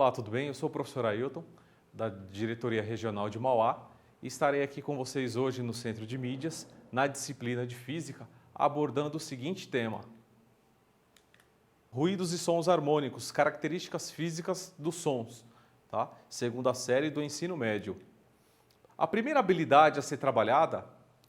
Olá, tudo bem? Eu sou o professor Ailton, da Diretoria Regional de Mauá, e estarei aqui com vocês hoje no Centro de Mídias, na disciplina de Física, abordando o seguinte tema: ruídos e sons harmônicos, características físicas dos sons, tá? Segunda série do ensino médio. A primeira habilidade a ser trabalhada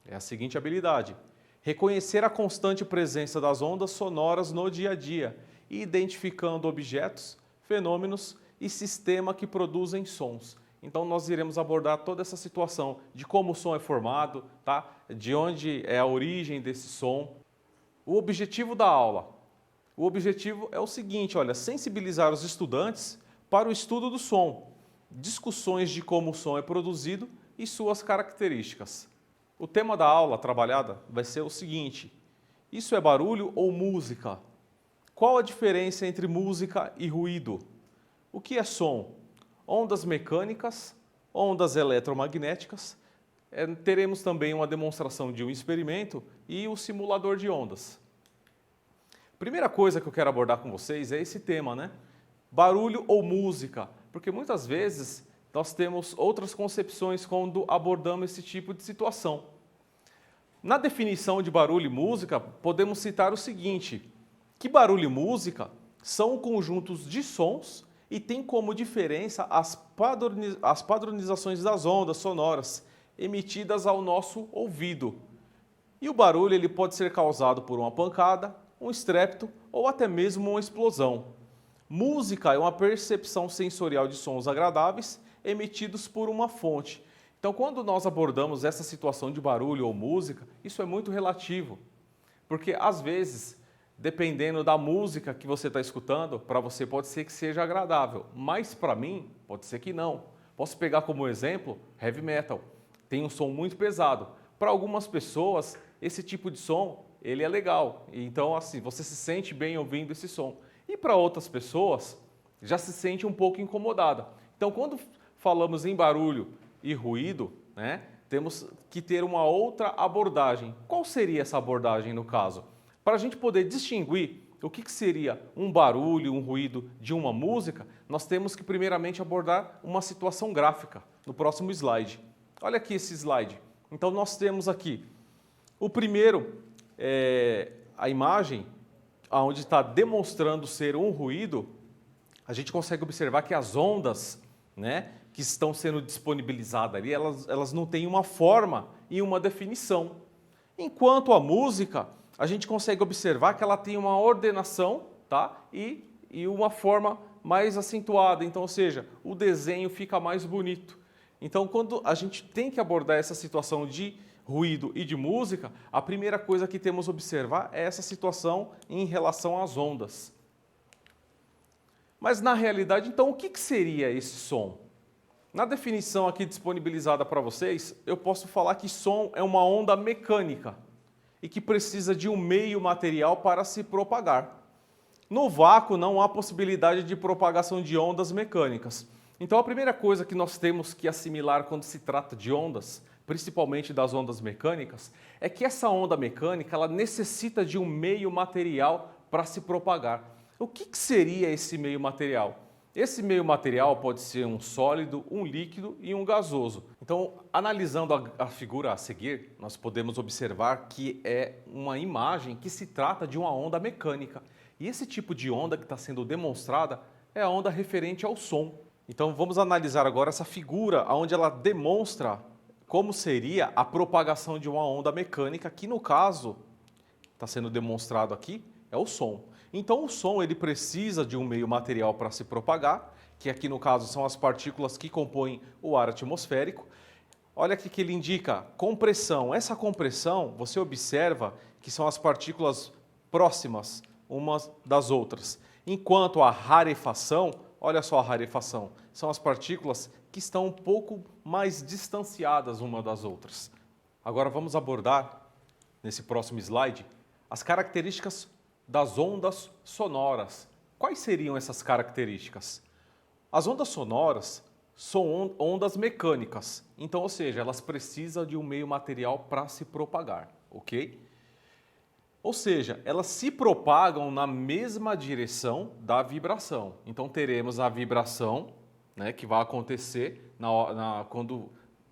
é a seguinte habilidade: reconhecer a constante presença das ondas sonoras no dia a dia, e identificando objetos, fenômenos e sistema que produzem sons. Então nós iremos abordar toda essa situação de como o som é formado, tá? De onde é a origem desse som. O objetivo da aula. O objetivo é o seguinte, olha, sensibilizar os estudantes para o estudo do som, discussões de como o som é produzido e suas características. O tema da aula trabalhada vai ser o seguinte: isso é barulho ou música? Qual a diferença entre música e ruído? O que é som? Ondas mecânicas, ondas eletromagnéticas. Teremos também uma demonstração de um experimento e o simulador de ondas. Primeira coisa que eu quero abordar com vocês é esse tema, né? Barulho ou música? Porque muitas vezes nós temos outras concepções quando abordamos esse tipo de situação. Na definição de barulho e música, podemos citar o seguinte: que barulho e música são conjuntos de sons e têm como diferença as padronizações das ondas sonoras emitidas ao nosso ouvido. E o barulho ele pode ser causado por uma pancada, um estrépito ou até mesmo uma explosão. Música é uma percepção sensorial de sons agradáveis emitidos por uma fonte. Então, quando nós abordamos essa situação de barulho ou música, isso é muito relativo, porque às vezes, dependendo da música que você está escutando, para você pode ser que seja agradável, mas para mim pode ser que não. Posso pegar como exemplo heavy metal, tem um som muito pesado. Para algumas pessoas, esse tipo de som ele é legal, então assim, você se sente bem ouvindo esse som. E para outras pessoas, já se sente um pouco incomodada. Então, quando falamos em barulho e ruído, né, temos que ter uma outra abordagem. Qual seria essa abordagem no caso? Para a gente poder distinguir o que seria um barulho, um ruído de uma música, nós temos que primeiramente abordar uma situação gráfica no próximo slide. Olha aqui esse slide. Então nós temos aqui o primeiro, a imagem, onde está demonstrando ser um ruído. A gente consegue observar que as ondas, né, que estão sendo disponibilizadas ali, elas não têm uma forma e uma definição. Enquanto a música, a gente consegue observar que ela tem uma ordenação, tá? E uma forma mais acentuada. Então, ou seja, o desenho fica mais bonito. Então, quando a gente tem que abordar essa situação de ruído e de música, a primeira coisa que temos a observar é essa situação em relação às ondas. Mas na realidade, então, o que seria esse som? Na definição aqui disponibilizada para vocês, eu posso falar que som é uma onda mecânica e que precisa de um meio material para se propagar. No vácuo não há possibilidade de propagação de ondas mecânicas. Então a primeira coisa que nós temos que assimilar quando se trata de ondas, principalmente das ondas mecânicas, é que essa onda mecânica ela necessita de um meio material para se propagar. O que seria esse meio material? Esse meio material pode ser um sólido, um líquido e um gasoso. Então, analisando a figura a seguir, nós podemos observar que é uma imagem que se trata de uma onda mecânica. E esse tipo de onda que está sendo demonstrada é a onda referente ao som. Então, vamos analisar agora essa figura onde ela demonstra como seria a propagação de uma onda mecânica, que no caso, está sendo demonstrado aqui, é o som. Então o som ele precisa de um meio material para se propagar, que aqui no caso são as partículas que compõem o ar atmosférico. Olha aqui que ele indica compressão. Essa compressão, você observa que são as partículas próximas umas das outras. Enquanto a rarefação, olha só a rarefação, são as partículas que estão um pouco mais distanciadas uma das outras. Agora vamos abordar, nesse próximo slide, as características das ondas sonoras. Quais seriam essas características? As ondas sonoras são ondas mecânicas, então, ou seja, elas precisam de um meio material para se propagar, ok? Ou seja, elas se propagam na mesma direção da vibração. Então teremos a vibração, né, que vai acontecer quando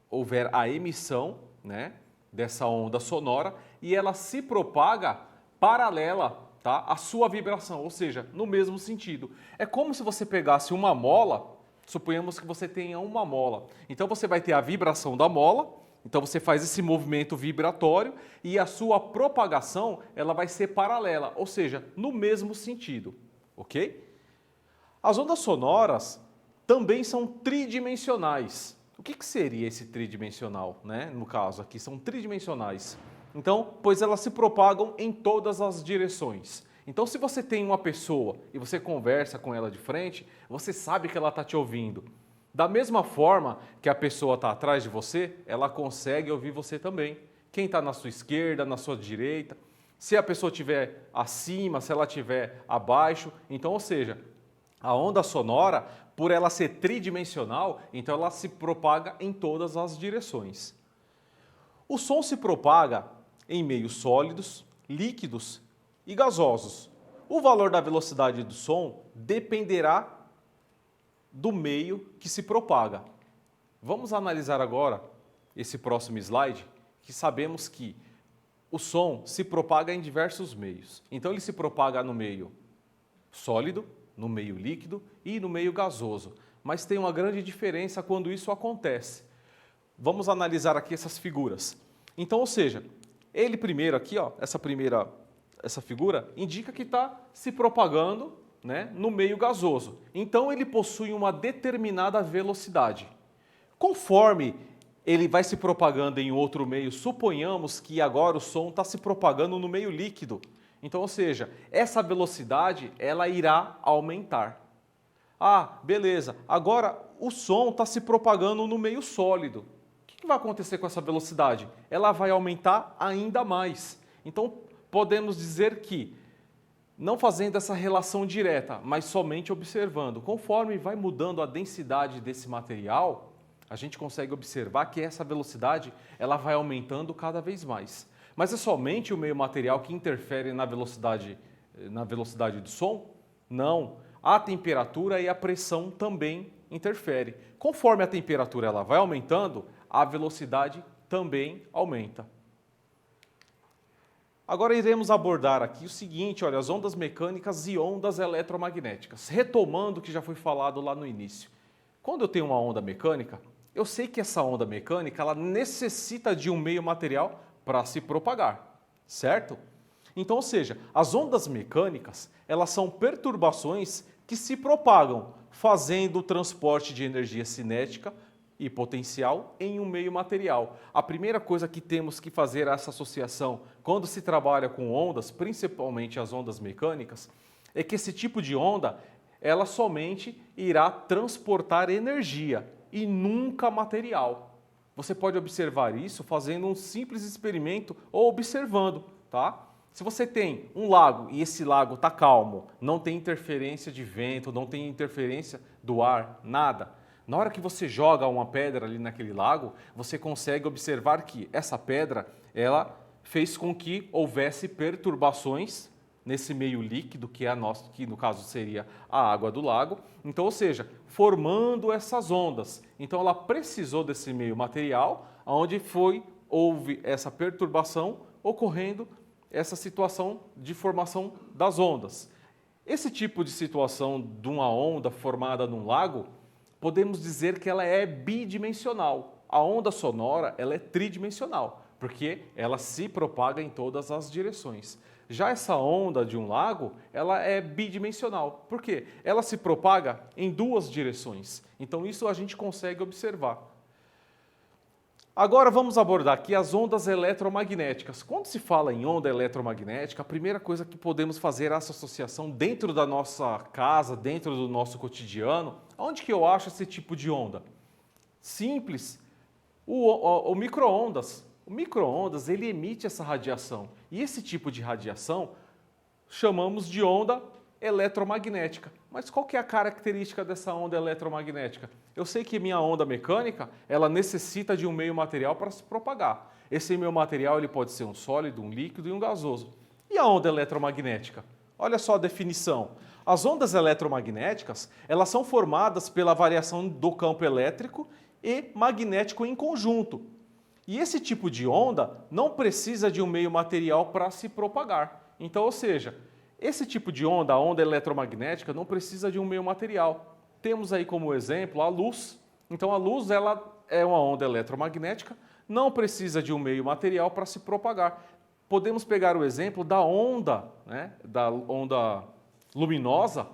houver a emissão, né, dessa onda sonora, e ela se propaga paralela, tá, à sua vibração, ou seja, no mesmo sentido. É como se você pegasse uma mola, suponhamos que você tenha uma mola. Então você vai ter a vibração da mola, então você faz esse movimento vibratório e a sua propagação ela vai ser paralela, ou seja, no mesmo sentido, ok? As ondas sonoras também são tridimensionais. O que seria esse tridimensional, né? No caso aqui, são tridimensionais. Então, pois elas se propagam em todas as direções. Então, se você tem uma pessoa e você conversa com ela de frente, você sabe que ela está te ouvindo. Da mesma forma que a pessoa está atrás de você, ela consegue ouvir você também. Quem está na sua esquerda, na sua direita, se a pessoa estiver acima, se ela estiver abaixo. Então, ou seja, a onda sonora, por ela ser tridimensional, então ela se propaga em todas as direções. O som se propaga em meios sólidos, líquidos e gasosos. O valor da velocidade do som dependerá do meio que se propaga. Vamos analisar agora esse próximo slide, que sabemos que o som se propaga em diversos meios. Então ele se propaga no meio sólido, no meio líquido e no meio gasoso. Mas tem uma grande diferença quando isso acontece. Vamos analisar aqui essas figuras. Então, ou seja, ele primeiro aqui, ó, essa figura indica que está se propagando, né, no meio gasoso. Então ele possui uma determinada velocidade. Conforme ele vai se propagando em outro meio, suponhamos que agora o som está se propagando no meio líquido. Então, ou seja, essa velocidade ela irá aumentar. Ah, beleza, agora o som está se propagando no meio sólido. O que vai acontecer com essa velocidade? Ela vai aumentar ainda mais. Então, podemos dizer que não fazendo essa relação direta, mas somente observando. Conforme vai mudando a densidade desse material, a gente consegue observar que essa velocidade ela vai aumentando cada vez mais. Mas é somente o meio material que interfere na velocidade do som? Não. A temperatura e a pressão também interferem. Conforme a temperatura ela vai aumentando, a velocidade também aumenta. Agora iremos abordar aqui o seguinte, olha, as ondas mecânicas e ondas eletromagnéticas. Retomando o que já foi falado lá no início. Quando eu tenho uma onda mecânica, eu sei que essa onda mecânica ela necessita de um meio material para se propagar, certo? Então, ou seja, as ondas mecânicas, elas são perturbações que se propagam, fazendo o transporte de energia cinética e potencial em um meio material. A primeira coisa que temos que fazer essa associação quando se trabalha com ondas, principalmente as ondas mecânicas, é que esse tipo de onda, ela somente irá transportar energia e nunca material. Você pode observar isso fazendo um simples experimento ou observando, tá? Se você tem um lago e esse lago está calmo, não tem interferência de vento, não tem interferência do ar, nada. Na hora que você joga uma pedra ali naquele lago, você consegue observar que essa pedra, ela fez com que houvesse perturbações nesse meio líquido, que no caso seria a água do lago. Então, ou seja, formando essas ondas. Então, ela precisou desse meio material, onde houve essa perturbação, ocorrendo essa situação de formação das ondas. Esse tipo de situação de uma onda formada num lago, podemos dizer que ela é bidimensional. A onda sonora ela é tridimensional, porque ela se propaga em todas as direções. Já essa onda de um lago, ela é bidimensional. Por quê? Ela se propaga em duas direções. Então isso a gente consegue observar. Agora vamos abordar aqui as ondas eletromagnéticas. Quando se fala em onda eletromagnética, a primeira coisa que podemos fazer é essa associação dentro da nossa casa, dentro do nosso cotidiano. Onde que eu acho esse tipo de onda? Simples, o micro-ondas. O micro-ondas ele emite essa radiação e esse tipo de radiação chamamos de onda eletromagnética. Mas qual que é a característica dessa onda eletromagnética? Eu sei que minha onda mecânica, ela necessita de um meio material para se propagar. Esse meio material ele pode ser um sólido, um líquido e um gasoso. E a onda eletromagnética? Olha só a definição. As ondas eletromagnéticas, elas são formadas pela variação do campo elétrico e magnético em conjunto. E esse tipo de onda não precisa de um meio material para se propagar. Então, ou seja, esse tipo de onda, a onda eletromagnética, não precisa de um meio material. Temos aí como exemplo a luz. Então, a luz ela é uma onda eletromagnética, não precisa de um meio material para se propagar. Podemos pegar o exemplo da onda, né, da onda luminosa,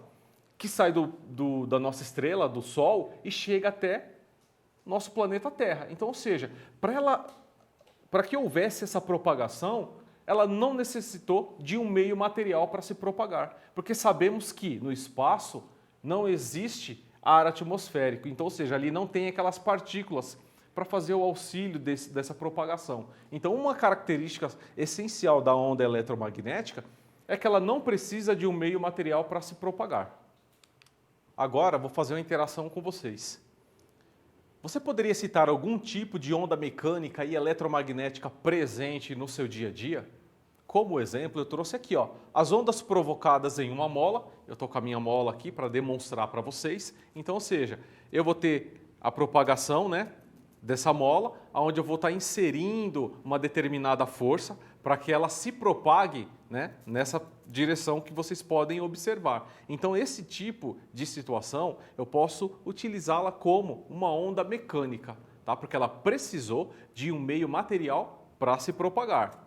que sai da nossa estrela, do Sol, e chega até nosso planeta Terra. Então, ou seja, para que houvesse essa propagação, ela não necessitou de um meio material para se propagar, porque sabemos que no espaço não existe ar atmosférico, então, ou seja, ali não tem aquelas partículas para fazer o auxílio dessa propagação. Então, uma característica essencial da onda eletromagnética é que ela não precisa de um meio material para se propagar. Agora, vou fazer uma interação com vocês. Você poderia citar algum tipo de onda mecânica e eletromagnética presente no seu dia a dia? Como exemplo, eu trouxe aqui, ó, as ondas provocadas em uma mola. Eu estou com a minha mola aqui para demonstrar para vocês. Então, ou seja, eu vou ter a propagação, né, dessa mola, onde eu vou estar inserindo uma determinada força para que ela se propague, né, nessa direção que vocês podem observar. Então, esse tipo de situação, eu posso utilizá-la como uma onda mecânica, tá? Porque ela precisou de um meio material para se propagar.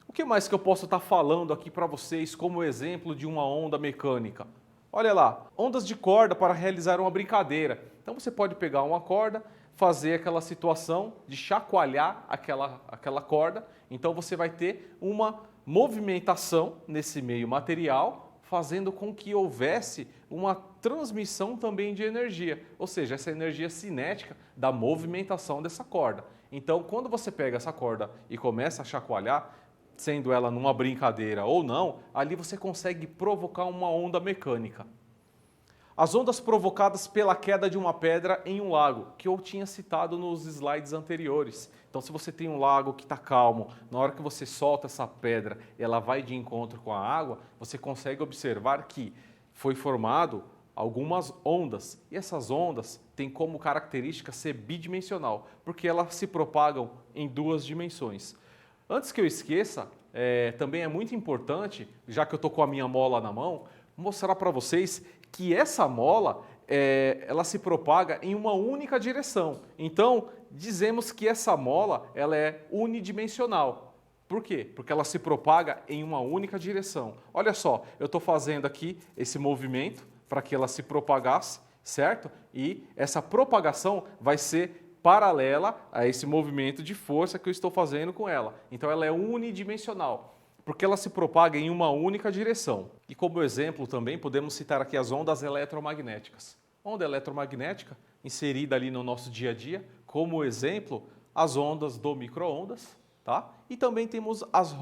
O que mais que eu posso estar falando aqui para vocês como exemplo de uma onda mecânica? Olha lá, ondas de corda para realizar uma brincadeira. Então, você pode pegar uma corda, fazer aquela situação de chacoalhar aquela corda. Então, você vai ter uma movimentação nesse meio material, fazendo com que houvesse uma transmissão também de energia, ou seja, essa energia cinética da movimentação dessa corda. Então, quando você pega essa corda e começa a chacoalhar, sendo ela numa brincadeira ou não, ali você consegue provocar uma onda mecânica. As ondas provocadas pela queda de uma pedra em um lago, que eu tinha citado nos slides anteriores. Então, se você tem um lago que está calmo, na hora que você solta essa pedra, ela vai de encontro com a água, você consegue observar que foi formado algumas ondas. E essas ondas têm como característica ser bidimensional, porque elas se propagam em duas dimensões. Antes que eu esqueça, também é muito importante, já que eu estou com a minha mola na mão, mostrar para vocês que essa mola ela se propaga em uma única direção. Então, dizemos que essa mola ela é unidimensional. Por quê? Porque ela se propaga em uma única direção. Olha só, eu estou fazendo aqui esse movimento para que ela se propagasse, certo? E essa propagação vai ser paralela a esse movimento de força que eu estou fazendo com ela. Então, ela é unidimensional, porque ela se propaga em uma única direção. E como exemplo também podemos citar aqui as ondas eletromagnéticas. Onda eletromagnética inserida ali no nosso dia a dia, como exemplo, as ondas do micro-ondas, tá? E também temos as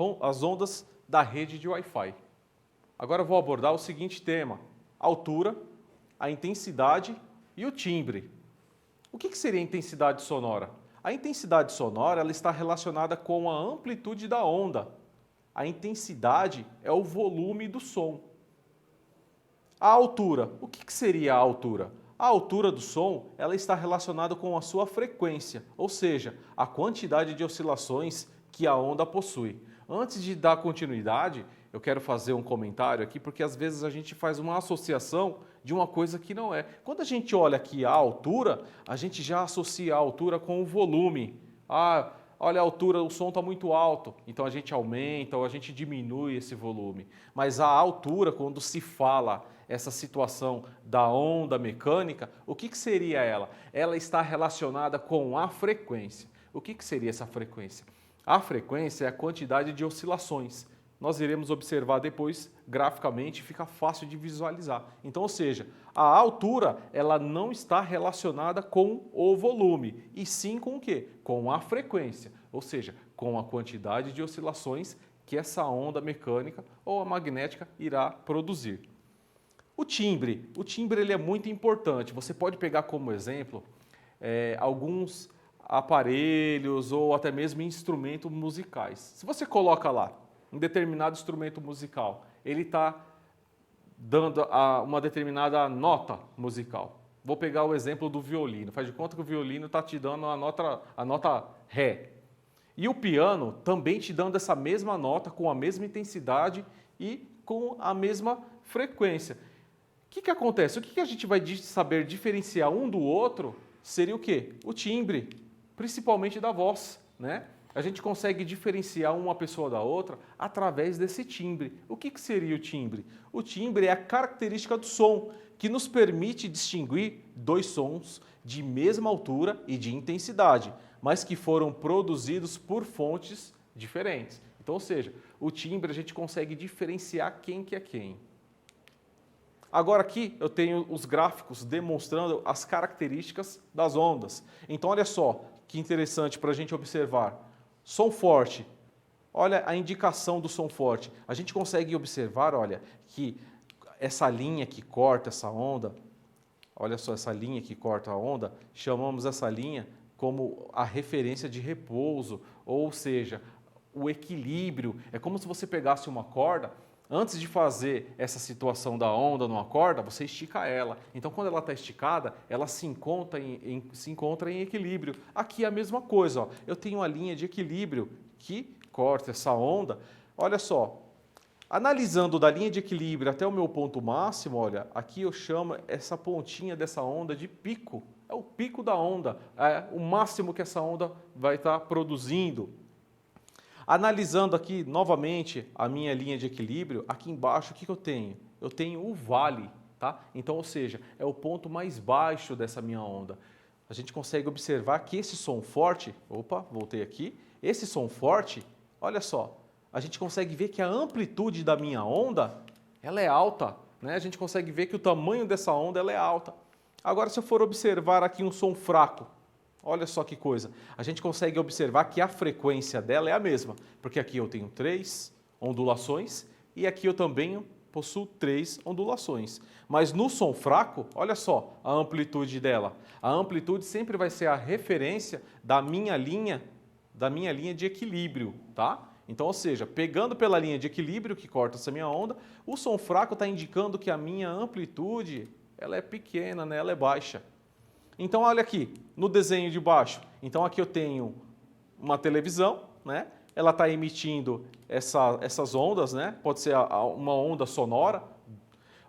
ondas da rede de Wi-Fi. Agora eu vou abordar o seguinte tema: a altura, a intensidade e o timbre. O que seria a intensidade sonora? A intensidade sonora ela está relacionada com a amplitude da onda. A intensidade é o volume do som. A altura. O que seria a altura? A altura do som ela está relacionada com a sua frequência, ou seja, a quantidade de oscilações que a onda possui. Antes de dar continuidade, eu quero fazer um comentário aqui, porque às vezes a gente faz uma associação de uma coisa que não é. Quando a gente olha aqui a altura, a gente já associa a altura com o volume. Ah, olha a altura, o som está muito alto, então a gente aumenta ou a gente diminui esse volume. Mas a altura, quando se fala essa situação da onda mecânica, o que seria ela? Ela está relacionada com a frequência. O que seria essa frequência? A frequência é a quantidade de oscilações. Nós iremos observar depois graficamente, fica fácil de visualizar. Então, ou seja, a altura ela não está relacionada com o volume, e sim com o quê? Com a frequência, ou seja, com a quantidade de oscilações que essa onda mecânica ou a magnética irá produzir. O timbre ele é muito importante. Você pode pegar como exemplo alguns aparelhos ou até mesmo instrumentos musicais. Se você coloca lá um determinado instrumento musical, ele está dando uma determinada nota musical. Vou pegar o exemplo do violino. Faz de conta que o violino está te dando a nota Ré. E o piano também te dando essa mesma nota, com a mesma intensidade e com a mesma frequência. O que acontece? O que a gente vai saber diferenciar um do outro seria o quê? O timbre, principalmente da voz, né? A gente consegue diferenciar uma pessoa da outra através desse timbre. O que seria o timbre? O timbre é a característica do som que nos permite distinguir dois sons de mesma altura e de intensidade, mas que foram produzidos por fontes diferentes. Então, ou seja, o timbre a gente consegue diferenciar quem que é quem. Agora aqui eu tenho os gráficos demonstrando as características das ondas. Então, olha só que interessante para a gente observar. Som forte. Olha a indicação do som forte. A gente consegue observar, olha, que essa linha que corta essa onda, olha só essa linha que corta a onda, chamamos essa linha como a referência de repouso, ou seja, o equilíbrio. É como se você pegasse uma corda, antes de fazer essa situação da onda numa corda, você estica ela. Então, quando ela está esticada, ela se encontra em equilíbrio. Aqui é a mesma coisa. Ó. Eu tenho uma linha de equilíbrio que corta essa onda. Olha só, analisando da linha de equilíbrio até o meu ponto máximo, olha, aqui eu chamo essa pontinha dessa onda de pico. É o pico da onda, é o máximo que essa onda vai estar produzindo. Analisando aqui novamente a minha linha de equilíbrio, aqui embaixo o que eu tenho? Eu tenho o vale, tá? Então, ou seja, é o ponto mais baixo dessa minha onda. A gente consegue observar que esse som forte, opa, voltei aqui, esse som forte, olha só, a gente consegue ver que a amplitude da minha onda, ela é alta, né? A gente consegue ver que o tamanho dessa onda ela é alta. Agora, se eu for observar aqui um som fraco, olha só que coisa, a gente consegue observar que a frequência dela é a mesma, porque aqui eu tenho 3 ondulações e aqui eu também possuo 3 ondulações. Mas no som fraco, olha só a amplitude dela. A amplitude sempre vai ser a referência da minha linha de equilíbrio, tá? Então, ou seja, pegando pela linha de equilíbrio que corta essa minha onda, o som fraco está indicando que a minha amplitude ela é pequena, né? Ela é baixa. Então, olha aqui, no desenho de baixo. Então, aqui eu tenho uma televisão, né? Ela está emitindo essas ondas, né? Pode ser uma onda sonora.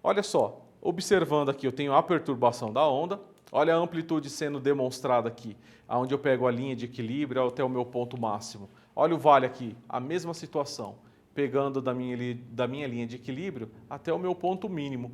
Olha só, observando aqui, eu tenho a perturbação da onda. Olha a amplitude sendo demonstrada aqui, onde eu pego a linha de equilíbrio até o meu ponto máximo. Olha o vale aqui, a mesma situação, pegando da minha linha de equilíbrio até o meu ponto mínimo.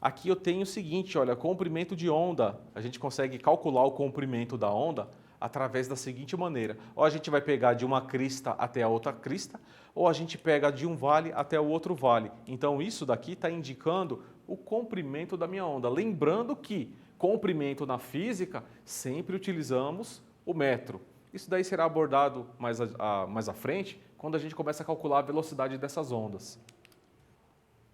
Aqui eu tenho o seguinte, olha, comprimento de onda. A gente consegue calcular o comprimento da onda através da seguinte maneira. Ou a gente vai pegar de uma crista até a outra crista, ou a gente pega de um vale até o outro vale. Então isso daqui está indicando o comprimento da minha onda. Lembrando que comprimento na física sempre utilizamos o metro. Isso daí será abordado mais à frente, quando a gente começa a calcular a velocidade dessas ondas.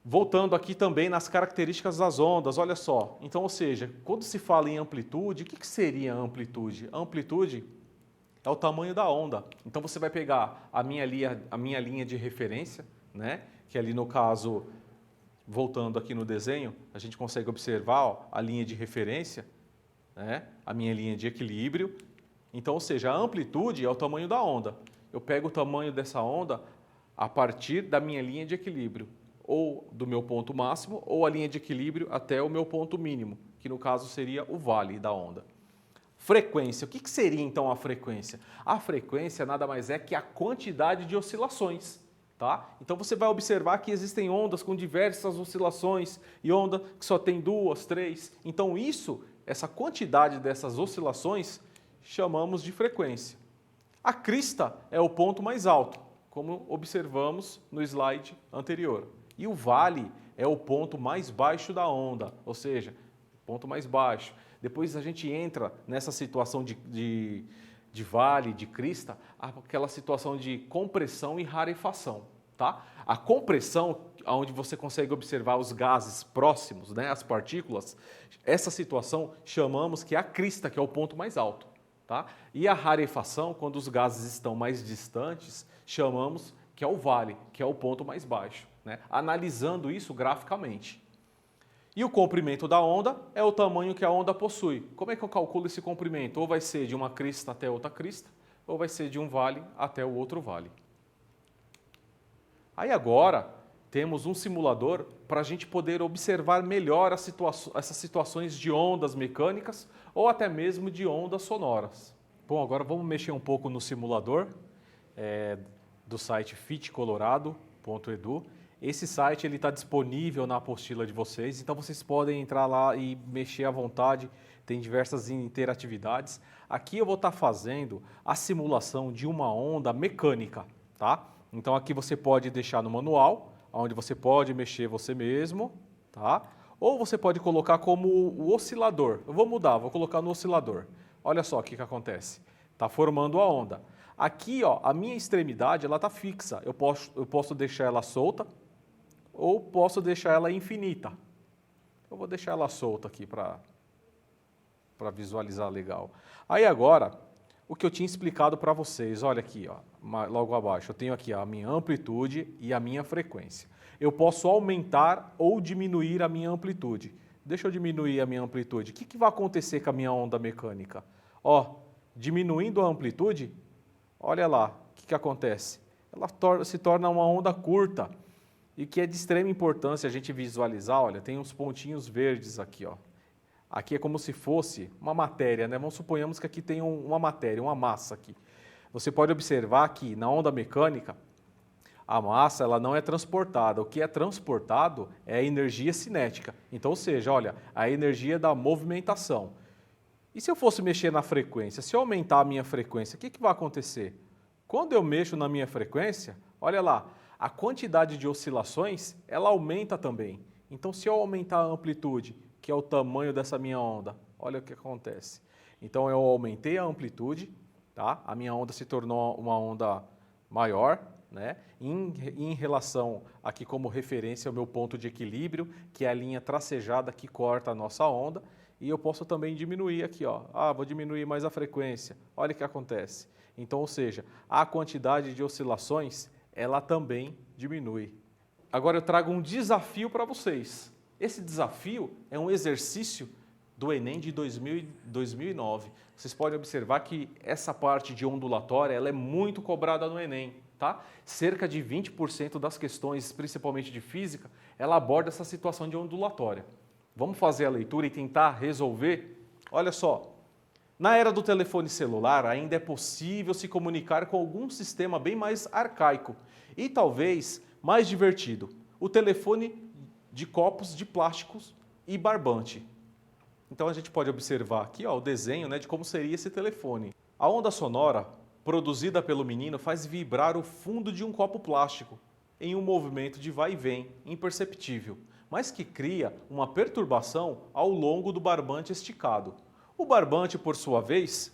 Voltando aqui também nas características das ondas, olha só. Então, ou seja, quando se fala em amplitude, o que seria a amplitude? A amplitude é o tamanho da onda. Então, você vai pegar a minha linha de referência, né? Que ali no caso, voltando aqui no desenho, a gente consegue observar ó, a linha de referência, né? A minha linha de equilíbrio. Então, ou seja, a amplitude é o tamanho da onda. Eu pego o tamanho dessa onda a partir da minha linha de equilíbrio, ou do meu ponto máximo, ou a linha de equilíbrio até o meu ponto mínimo, que no caso seria o vale da onda. Frequência. O que seria então a frequência? A frequência nada mais é que a quantidade de oscilações. Tá? Então você vai observar que existem ondas com diversas oscilações e onda que só tem 2, 3. Então essa quantidade dessas oscilações, chamamos de frequência. A crista é o ponto mais alto, como observamos no slide anterior. E o vale é o ponto mais baixo da onda, ou seja, ponto mais baixo. Depois a gente entra nessa situação de vale, de crista, aquela situação de compressão e rarefação. Tá? A compressão, onde você consegue observar os gases próximos, né, as partículas, essa situação chamamos que é a crista, que é o ponto mais alto. Tá? E a rarefação, quando os gases estão mais distantes, chamamos que é o vale, que é o ponto mais baixo, né? Analisando isso graficamente. E o comprimento da onda é o tamanho que a onda possui. Como é que eu calculo esse comprimento? Ou vai ser de uma crista até outra crista, ou vai ser de um vale até o outro vale. Aí agora temos um simulador para a gente poder observar melhor essas situações de ondas mecânicas ou até mesmo de ondas sonoras. Bom, agora vamos mexer um pouco no simulador do site fitcolorado.edu. Esse site está disponível na apostila de vocês, então vocês podem entrar lá e mexer à vontade, tem diversas interatividades. Aqui eu vou estar fazendo a simulação de uma onda mecânica, tá? Então aqui você pode deixar no manual, onde você pode mexer você mesmo, tá? Ou você pode colocar como o oscilador. Eu vou mudar, vou colocar no oscilador. Olha só o que acontece. Está formando a onda. Aqui, ó, a minha extremidade ela está fixa. Eu posso deixar ela solta ou posso deixar ela infinita. Eu vou deixar ela solta aqui para visualizar legal. Aí agora, o que eu tinha explicado para vocês, olha aqui, ó, logo abaixo, eu tenho aqui a minha amplitude e a minha frequência. Eu posso aumentar ou diminuir a minha amplitude. Deixa eu diminuir a minha amplitude. O que vai acontecer com a minha onda mecânica? Ó, diminuindo a amplitude, olha lá, o que acontece? Ela se torna uma onda curta e que é de extrema importância a gente visualizar, olha, tem uns pontinhos verdes aqui, ó. Aqui é como se fosse uma matéria, né? Suponhamos que aqui tem uma matéria, uma massa aqui. Você pode observar que na onda mecânica, a massa ela não é transportada. O que é transportado é a energia cinética. Então, ou seja, olha, a energia da movimentação. E se eu fosse mexer na frequência? Se eu aumentar a minha frequência, o que vai acontecer? Quando eu mexo na minha frequência, olha lá, a quantidade de oscilações, ela aumenta também. Então, se eu aumentar a amplitude, que é o tamanho dessa minha onda, olha o que acontece. Então, eu aumentei a amplitude, tá? A minha onda se tornou uma onda maior, né? Em relação aqui como referência ao meu ponto de equilíbrio, que é a linha tracejada que corta a nossa onda, e eu posso também diminuir aqui, ó. Vou diminuir mais a frequência. Olha o que acontece. Então, ou seja, a quantidade de oscilações, ela também diminui. Agora eu trago um desafio para vocês. Esse desafio é um exercício do Enem de 2009. Vocês podem observar que essa parte de ondulatória ela é muito cobrada no Enem. Tá? Cerca de 20% das questões, principalmente de física, ela aborda essa situação de ondulatória. Vamos fazer a leitura e tentar resolver? Olha só, na era do telefone celular ainda é possível se comunicar com algum sistema bem mais arcaico e talvez mais divertido, o telefone de copos de plásticos e barbante. Então a gente pode observar aqui ó, o desenho, né, de como seria esse telefone. A onda sonora produzida pelo menino faz vibrar o fundo de um copo plástico em um movimento de vai e vem imperceptível, mas que cria uma perturbação ao longo do barbante esticado. O barbante, por sua vez,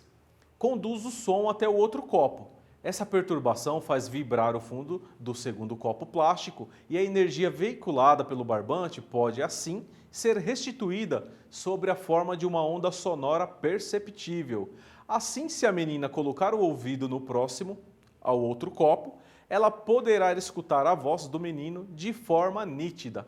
conduz o som até o outro copo. Essa perturbação faz vibrar o fundo do segundo copo plástico e a energia veiculada pelo barbante pode, assim, ser restituída sob a forma de uma onda sonora perceptível. Assim, se a menina colocar o ouvido no próximo ao outro copo, ela poderá escutar a voz do menino de forma nítida.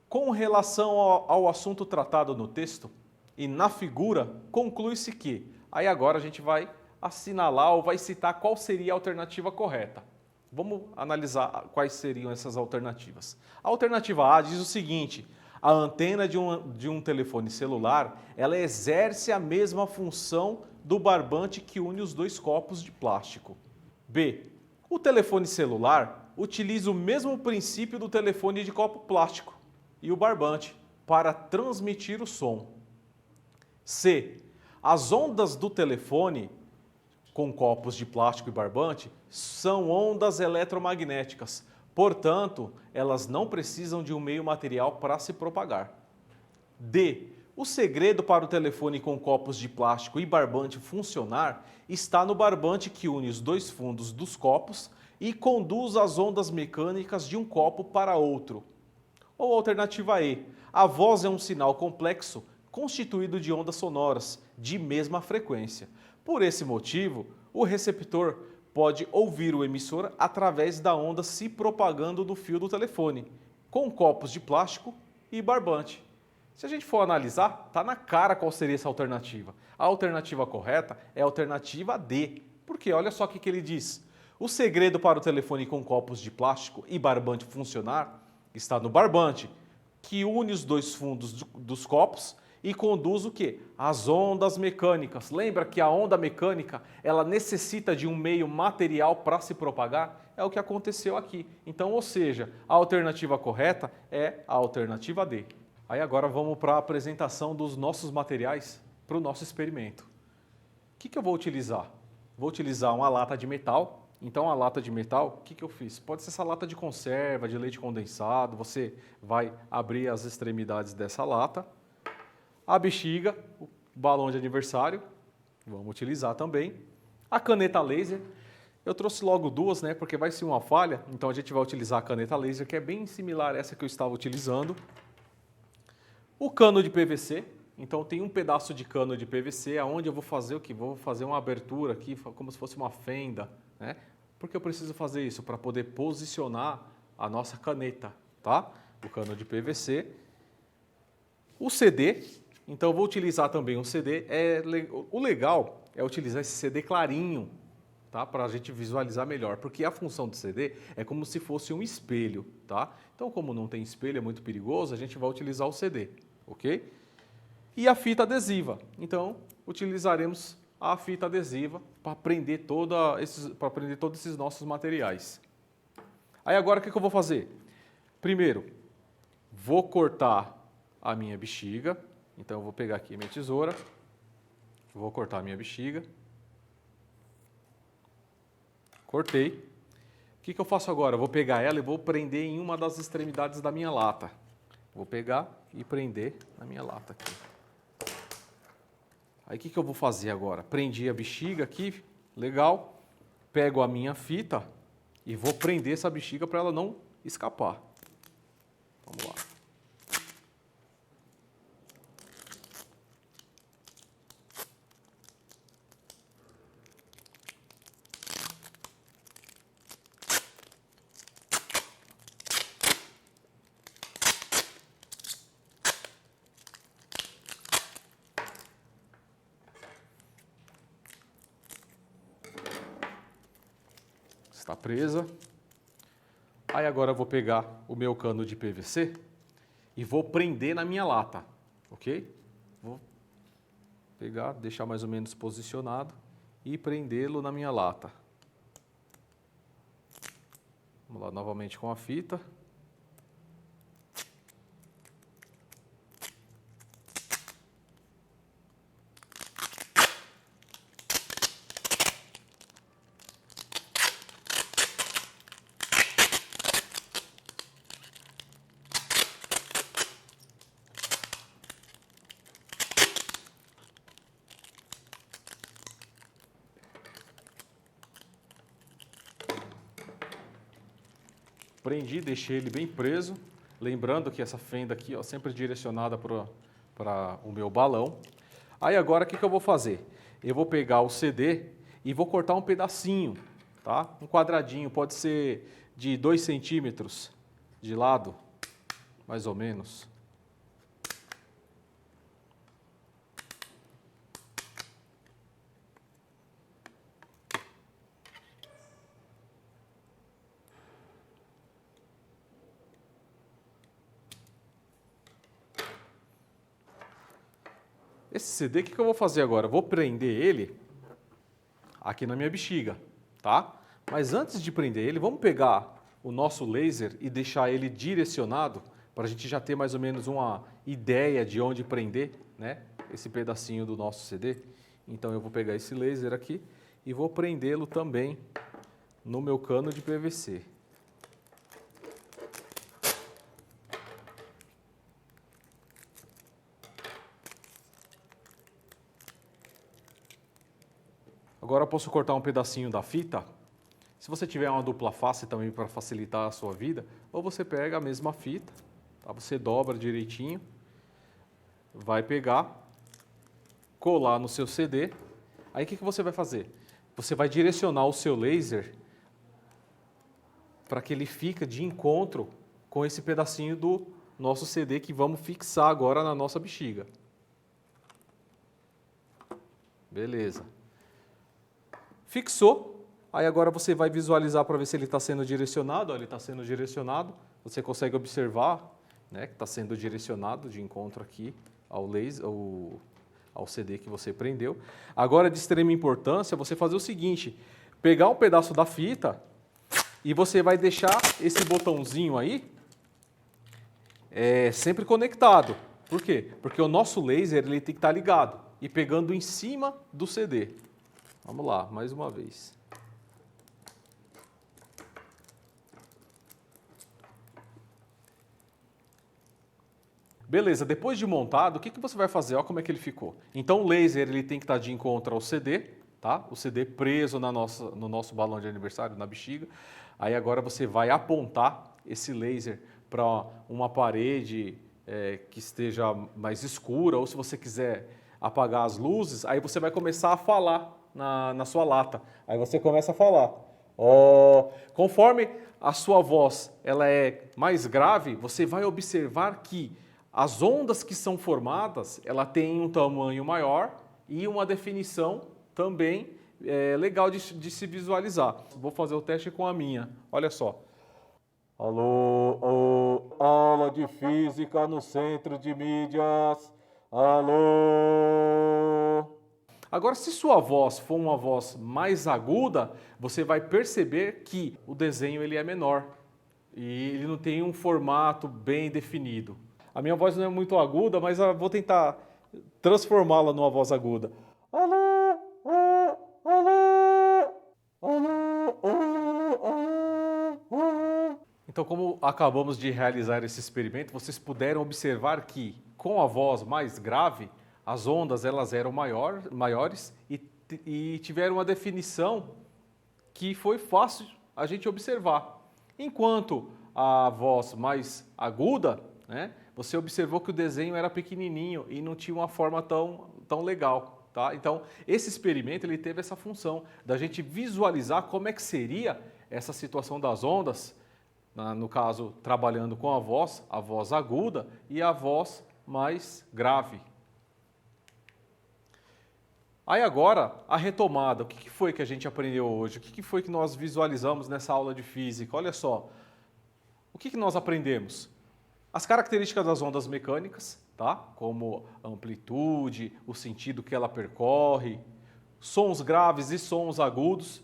Com relação ao assunto tratado no texto e na figura, conclui-se que, aí agora a gente vai assinalar ou vai citar qual seria a alternativa correta. Vamos analisar quais seriam essas alternativas. A alternativa A diz o seguinte: a antena de um telefone celular, ela exerce a mesma função do barbante que une os dois copos de plástico. B. O telefone celular utiliza o mesmo princípio do telefone de copo plástico e o barbante para transmitir o som. C. As ondas do telefone com copos de plástico e barbante são ondas eletromagnéticas. Portanto, elas não precisam de um meio material para se propagar. D. O segredo para o telefone com copos de plástico e barbante funcionar está no barbante que une os dois fundos dos copos e conduz as ondas mecânicas de um copo para outro. Ou alternativa E. A voz é um sinal complexo constituído de ondas sonoras de mesma frequência. Por esse motivo, o receptor pode ouvir o emissor através da onda se propagando no fio do telefone, com copos de plástico e barbante. Se a gente for analisar, está na cara qual seria essa alternativa. A alternativa correta é a alternativa D, porque olha só o que ele diz. O segredo para o telefone com copos de plástico e barbante funcionar está no barbante, que une os dois fundos dos copos e conduz o quê? As ondas mecânicas. Lembra que a onda mecânica, ela necessita de um meio material para se propagar? É o que aconteceu aqui. Então, ou seja, a alternativa correta é a alternativa D. Aí agora vamos para a apresentação dos nossos materiais para o nosso experimento. O que eu vou utilizar? Vou utilizar uma lata de metal. Então, a lata de metal, o que eu fiz? Pode ser essa lata de conserva, de leite condensado. Você vai abrir as extremidades dessa lata. A bexiga, o balão de aniversário, vamos utilizar também. A caneta laser, eu trouxe logo duas, né? Porque vai ser uma falha, então a gente vai utilizar a caneta laser, que é bem similar a essa que eu estava utilizando. O cano de PVC, então tem um pedaço de cano de PVC, aonde eu vou fazer o que? Vou fazer uma abertura aqui, como se fosse uma fenda, né? Porque eu preciso fazer isso para poder posicionar a nossa caneta, tá? O cano de PVC. O CD, então eu vou utilizar também um CD. O legal é utilizar esse CD clarinho, tá? Para a gente visualizar melhor, porque a função do CD é como se fosse um espelho, tá? Então, como não tem espelho, é muito perigoso, a gente vai utilizar o CD, ok? E a fita adesiva. Então, utilizaremos a fita adesiva para prender todos esses nossos materiais. Aí agora o que eu vou fazer? Primeiro, vou cortar a minha bexiga. Então eu vou pegar aqui a minha tesoura, vou cortar a minha bexiga. Cortei. O que eu faço agora? Eu vou pegar ela e vou prender em uma das extremidades da minha lata. Vou pegar e prender na minha lata aqui. Aí o que eu vou fazer agora? Prendi a bexiga aqui, legal. Pego a minha fita e vou prender essa bexiga para ela não escapar. Vamos lá. Está presa. Aí agora eu vou pegar o meu cano de PVC e vou prender na minha lata, ok? Vou pegar, deixar mais ou menos posicionado e prendê-lo na minha lata. Vamos lá novamente com a fita. Prendi, deixei ele bem preso, lembrando que essa fenda aqui, ó, sempre direcionada para o meu balão. Aí agora o que eu vou fazer? Eu vou pegar o CD e vou cortar um pedacinho, tá? Um quadradinho, pode ser de 2 centímetros de lado, mais ou menos. Esse CD, o que eu vou fazer agora? Eu vou prender ele aqui na minha bexiga, tá? Mas antes de prender ele, vamos pegar o nosso laser e deixar ele direcionado para a gente já ter mais ou menos uma ideia de onde prender, né? Esse pedacinho do nosso CD. Então eu vou pegar esse laser aqui e vou prendê-lo também no meu cano de PVC. Agora eu posso cortar um pedacinho da fita. Se você tiver uma dupla face também para facilitar a sua vida, ou você pega a mesma fita, tá? Você dobra direitinho, vai pegar, colar no seu CD. Aí o que você vai fazer? você vai direcionar o seu laser para que ele fique de encontro com esse pedacinho do nosso CD que vamos fixar agora na nossa bexiga. Beleza. Fixou. Aí agora você vai visualizar para ver se ele está sendo direcionado. Ó, ele está sendo direcionado. Você consegue observar, né, que está sendo direcionado de encontro aqui ao laser, ao CD que você prendeu. Agora, de extrema importância, você fazer o seguinte: pegar um pedaço da fita e você vai deixar esse botãozinho aí sempre conectado. Por quê? Porque o nosso laser ele tem que estar ligado e pegando em cima do CD. Vamos lá, mais uma vez. Beleza, depois de montado, o que você vai fazer? Olha como é que ele ficou. Então o laser ele tem que estar de encontro ao CD, tá? O CD preso no nosso balão de aniversário, na bexiga. Aí agora você vai apontar esse laser para uma parede que esteja mais escura, ou se você quiser apagar as luzes, aí você vai começar a falar na sua lata. Aí você começa a falar. Conforme a sua voz ela é mais grave, você vai observar que as ondas que são formadas, ela tem um tamanho maior e uma definição também legal de se visualizar. Vou fazer o teste com a minha. Olha só. Alô, aula de física no centro de mídias. Alô. Agora, se sua voz for uma voz mais aguda, você vai perceber que o desenho ele é menor e ele não tem um formato bem definido. A minha voz não é muito aguda, mas eu vou tentar transformá-la numa voz aguda. Alô, alô, alô, alô. Então, como acabamos de realizar esse experimento, vocês puderam observar que, com a voz mais grave, as ondas elas eram maiores e tiveram uma definição que foi fácil a gente observar. Enquanto a voz mais aguda, né, você observou que o desenho era pequenininho e não tinha uma forma tão legal. Tá? Então, esse experimento ele teve essa função da gente visualizar como é que seria essa situação das ondas, no caso, trabalhando com a voz aguda e a voz mais grave. Aí agora, a retomada. O que foi que a gente aprendeu hoje? O que foi que nós visualizamos nessa aula de física? Olha só, o que nós aprendemos? As características das ondas mecânicas, tá? Como a amplitude, o sentido que ela percorre, sons graves e sons agudos.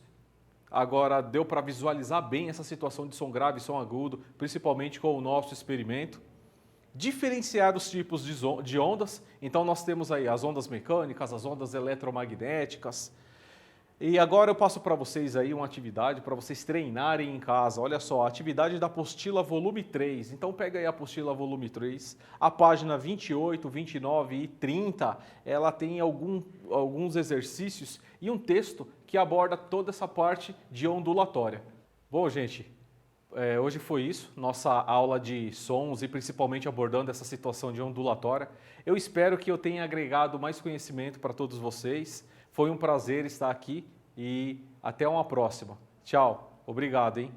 Agora deu para visualizar bem essa situação de som grave e som agudo, principalmente com o nosso experimento. Diferenciar os tipos de ondas. Então nós temos aí as ondas mecânicas, as ondas eletromagnéticas. E agora eu passo para vocês aí uma atividade para vocês treinarem em casa. Olha só, a atividade da apostila volume 3. Então pega aí a apostila volume 3, a página 28, 29 e 30, ela tem alguns exercícios e um texto que aborda toda essa parte de ondulatória. Bom, gente, hoje foi isso, nossa aula de sons e principalmente abordando essa situação de ondulatória. Eu espero que eu tenha agregado mais conhecimento para todos vocês. Foi um prazer estar aqui e até uma próxima. Tchau, obrigado, hein?